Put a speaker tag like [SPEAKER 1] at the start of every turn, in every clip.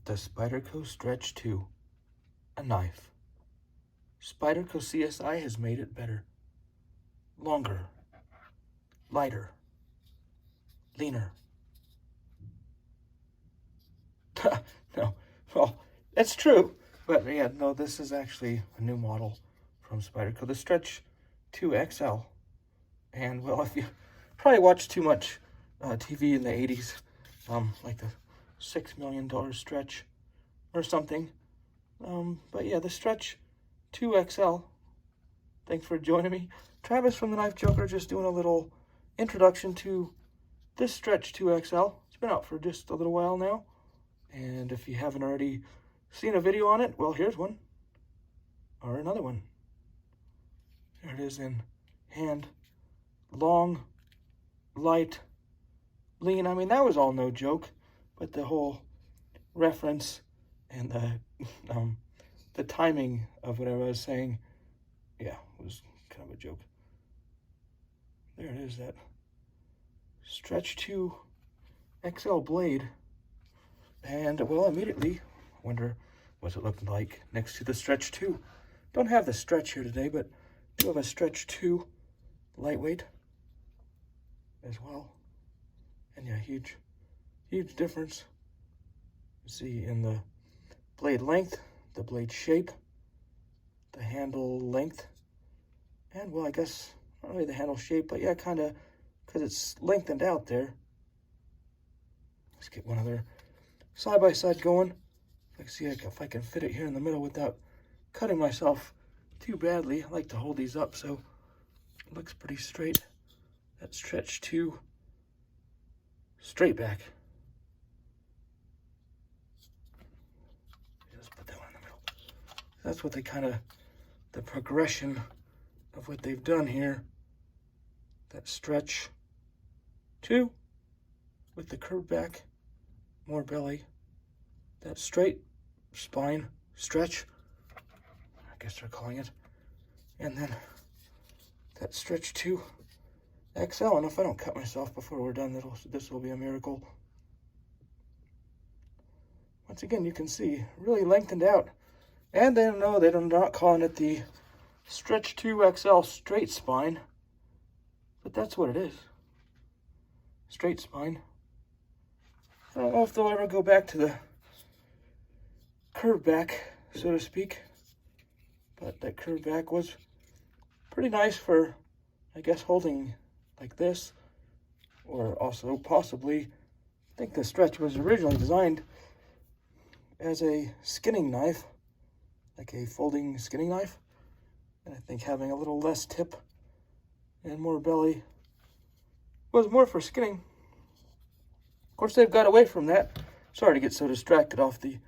[SPEAKER 1] The Spyderco Stretch 2, a knife. Spyderco CSI has made it better. Longer. Lighter. Leaner. No, well, that's true. But yeah, no, this is actually a new model from Spyderco. The Stretch 2 XL. And well, if you probably watched too much TV in the 80s, like the $6 million Stretch or something. But yeah, the Stretch 2 XL. Thanks for joining me. Travis from the Knife Joker, just doing a little introduction to this Stretch 2 XL. It's been out for just a little while now. And if you haven't already seen a video on it, well, here's one. Or another one. There it is in hand. Long, light, lean. I mean, that was all no joke. But the whole reference and the timing of whatever I was saying, yeah, was kind of a joke. There it is, that Stretch 2 XL blade. And, well, immediately, wonder what's it looking like next to the Stretch 2. Don't have the Stretch here today, but do have a Stretch 2 lightweight as well. And yeah, huge difference. You see in the blade length, the blade shape, the handle length, and well, I guess not really the handle shape, but yeah, kind of, because it's lengthened out there. Let's get one other side by side going. Let's see if I can fit it here in the middle without cutting myself too badly. I like to hold these up so it looks pretty straight. That Stretch 2 straight back. Just put that one in the middle. That's what they kind of, the progression of what they've done here. That Stretch 2 with the curved back, more belly. That straight spine Stretch, I guess they're calling it. And then that Stretch 2 XL, and if I don't cut myself before we're done, this will be a miracle. Once again, you can see, really lengthened out. And they know they're not calling it the Stretch 2 XL straight spine, but that's what it is. Straight spine. I don't know if they'll ever go back to the curved back, so to speak, but that curved back was pretty nice for, I guess, holding like this, or also possibly, I think the Stretch was originally designed as a skinning knife, like a folding skinning knife, and I think having a little less tip and more belly was more for skinning. Of course, they've got away from that. Sorry to get so distracted off the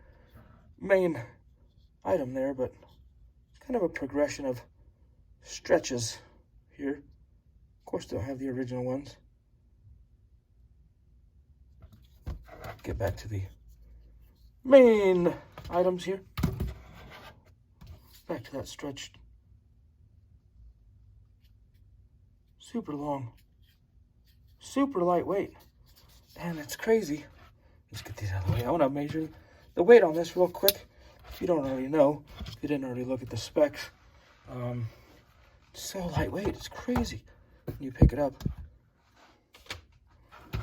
[SPEAKER 1] main item there, but it's kind of a progression of stretches here. Of course, they don't have the original ones. Get back to the main items here. Back to that Stretch. Super long. Super lightweight. And it's crazy. Let's get these out of the way. I want to measure the weight on this real quick. If you don't already know, if you didn't already look at the specs, it's so lightweight. It's crazy. When you pick it up, I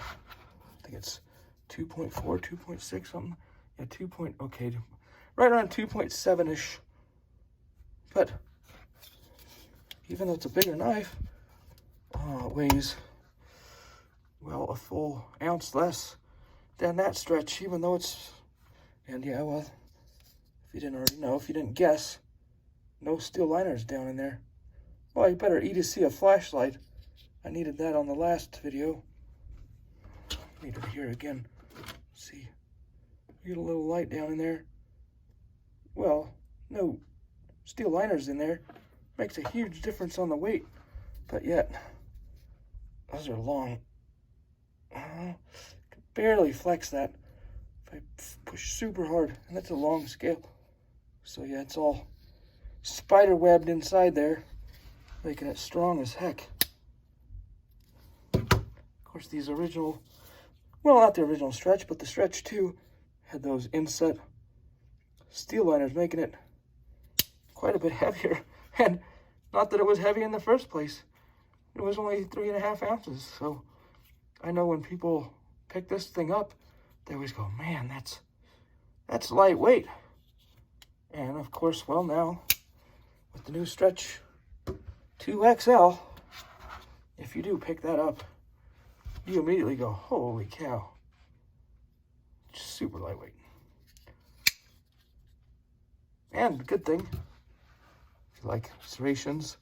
[SPEAKER 1] think it's 2.4, 2.6 something. Yeah, okay, right around 2.7-ish. But even though it's a bigger knife, it weighs, well, a full ounce less than that Stretch, even though it's, and yeah, well, if you didn't already know, if you didn't guess, no steel liners down in there. Well, you better see a flashlight. I needed that on the last video. Need it here again. See, you get a little light down in there. Well, no steel liners in there. Makes a huge difference on the weight. But yet, those are long. Can barely flex that if I push super hard. And that's a long scale. So yeah, it's all spider webbed inside there, making it strong as heck. Of course, these original, well, not the original Stretch, but the Stretch 2 had those inset steel liners, making it quite a bit heavier. And not that it was heavy in the first place. It was only 3.5 ounces. So I know when people pick this thing up, they always go, man, that's lightweight. And of course, well, now with the new Stretch 2XL, if you do pick that up, you immediately go, holy cow, super lightweight. And good thing, if you like serrations,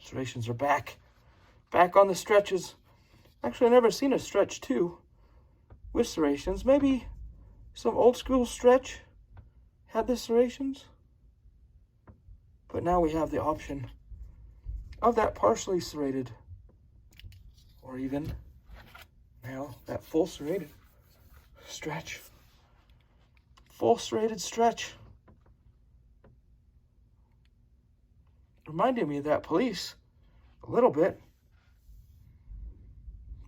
[SPEAKER 1] serrations are back on the stretches. Actually, I've never seen a Stretch 2 with serrations. Maybe some old school Stretch had the serrations, but now we have the option of that partially serrated, or even now that full serrated Stretch. Full serrated Stretch. Reminded me of that Police a little bit.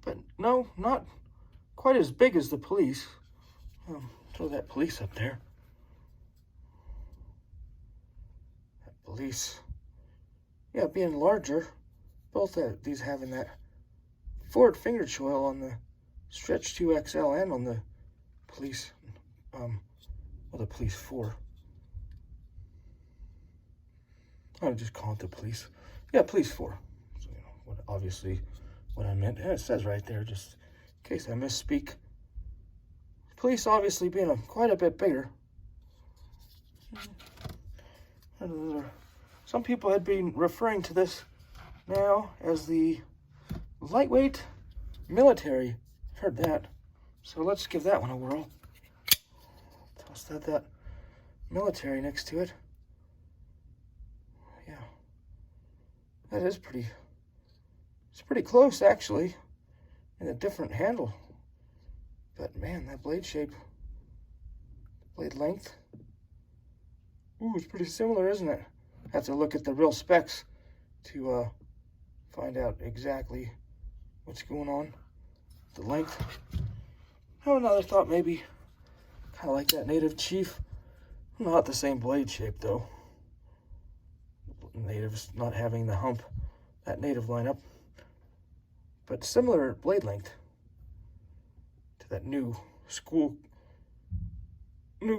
[SPEAKER 1] But no, not quite as big as the Police. Throw that Police up there. That Police. Yeah, being larger. Both these having that forward finger choil on the Stretch 2XL and on the Police, the Police 4. I would just call it the Police. Yeah, Police 4. So, obviously what I meant. And it says right there, just in case I misspeak. Police obviously being quite a bit bigger. Some people had been referring to this now as the lightweight military. I've heard that. So let's give that one a whirl. Toss that military next to it. Yeah. That is pretty, it's pretty close actually, in a different handle. But man, that blade shape, blade length, ooh, it's pretty similar, isn't it? Have to look at the real specs to find out exactly what's going on. The length. I have another thought, maybe kind of like that Native Chief. Not the same blade shape though. Natives not having the hump, that Native lineup, but similar blade length to that new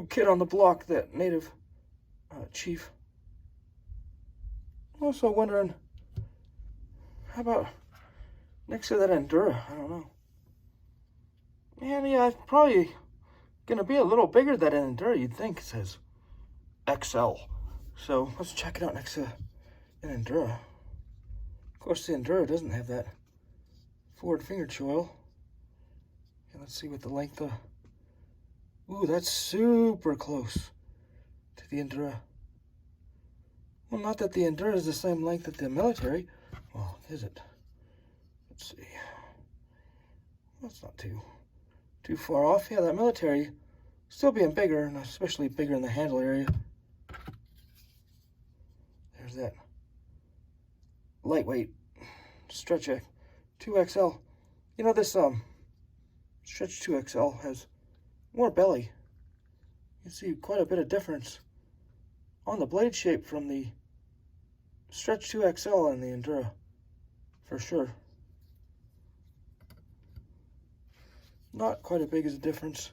[SPEAKER 1] kid on the block, that Native Chief. Also wondering, how about next to that Endura? I don't know. And yeah, it's probably gonna be a little bigger than an Endura, you'd think. It says XL. So let's check it out next to an Endura. Of course, the Endura doesn't have that forward finger choil. And let's see what the length of. Ooh, that's super close to the Endura. Well, not that the Endura is the same length as the military. Well, is it? Let's see. That's not too far off. Yeah, that military still being bigger, and especially bigger in the handle area. There's that lightweight Stretch 2XL. You know, this Stretch 2XL has more belly. You see quite a bit of difference on the blade shape from the Stretch 2XL and the Endura, for sure. Not quite as big as a difference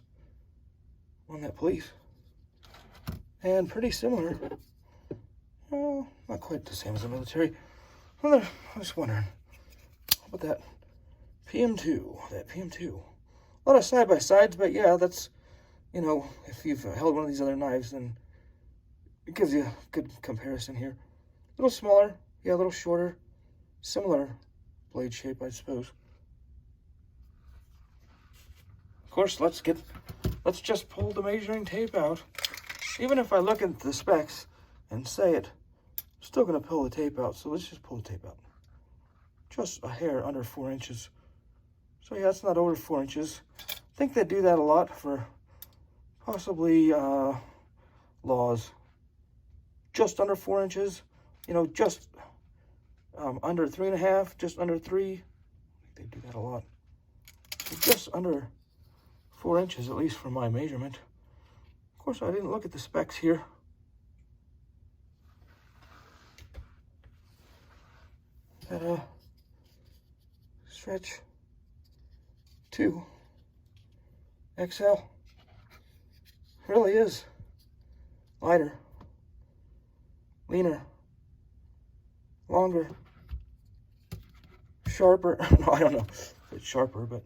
[SPEAKER 1] on that Police. And pretty similar. Well, not quite the same as the military. Well, I was wondering, how about that PM2? That PM2. A lot of side-by-sides, but yeah, that's, you know, if you've held one of these other knives, then it gives you a good comparison here. A little smaller, yeah, a little shorter. Similar blade shape, I suppose. Of course, let's just pull the measuring tape out. Even if I look at the specs and say it, I'm still gonna pull the tape out. So let's just pull the tape out. Just a hair under 4 inches. So yeah, it's not over 4 inches. I think they do that a lot for possibly laws. Just under 4 inches, you know, just under 3.5, just under 3. I think they do that a lot. So just under 4 inches, at least for my measurement. Of course, I didn't look at the specs here. That stretch 2XL really is lighter, leaner, longer, sharper. No, I don't know if it's sharper, but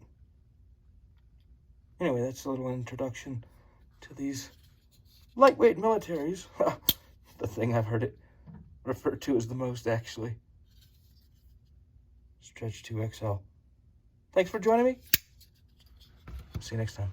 [SPEAKER 1] anyway, that's a little introduction to these lightweight militaries. The thing I've heard it referred to as the most, actually. Stretch 2XL. Thanks for joining me. See you next time.